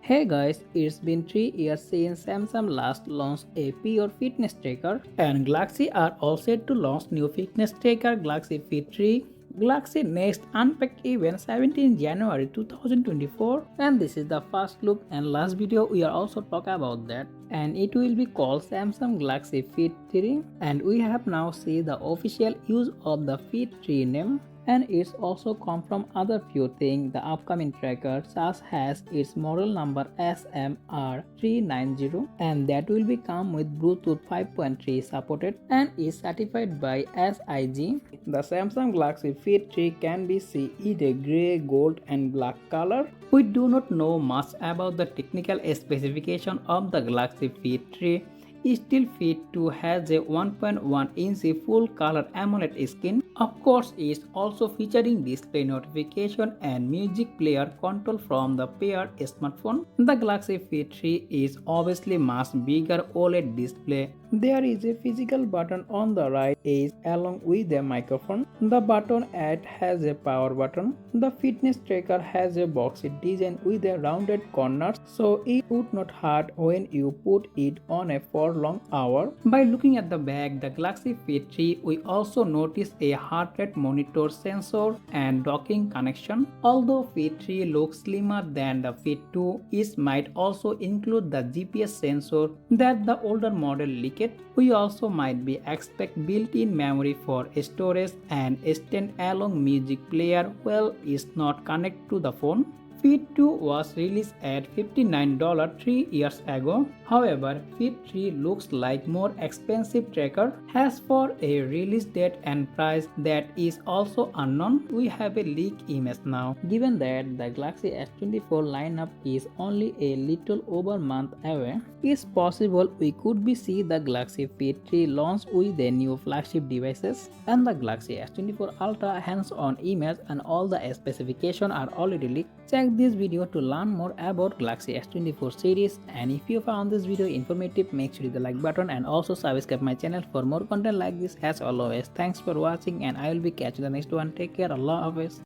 Hey guys, it's been 3 years since Samsung last launched a pure fitness tracker, and Galaxy are all set to launch new fitness tracker Galaxy Fit 3. Galaxy next unpacked event 17 January 2024, and this is the first look and last video we are also talk about that, and it will be called Samsung Galaxy Fit 3, and we have now seen the official use of the Fit 3 name, and it's also come from other few things. The upcoming tracker such as its model number SMR390, and that will be come with Bluetooth 5.3 supported and is certified by SIG. The Samsung Galaxy Fit 3 can be seen in a grey, gold and black color. We do not know much about the technical specification of the Galaxy Fit 3. Still Fit 2 has a 1.1-inch full color AMOLED screen. Of course, it's also featuring display notification and music player control from the paired smartphone. The Galaxy Fit 3 is obviously much bigger OLED display. There is a physical button on the right edge along with a microphone. The button has a power button. The fitness tracker has a boxy design with a rounded corners, so it would not hurt when you put it on for long hour. By looking at the back, the Galaxy Fit 3, we also notice a heart rate monitor sensor and docking connection. Although Fit 3 looks slimmer than the Fit 2, it might also include the GPS sensor that the older model leaked. We also might be expect built-in memory for storage and stand-alone music player while it's not connected to the phone. Fit 2 was released at $59 3 years ago. However, Fit 3 looks like more expensive tracker. As for a release date and price that is also unknown, we have a leak image now. Given that the Galaxy S24 lineup is only a little over a month away, it's possible we could be see the Galaxy Fit 3 launch with the new flagship devices, and the Galaxy S24 Ultra hands-on image and all the specifications are already leaked. Check this video to learn more about Galaxy S24 series, and if you found this video informative, make sure to hit the like button and also subscribe my channel for more content like this. As always, thanks for watching and I will be catching the next one. Take care. Allah Hafiz.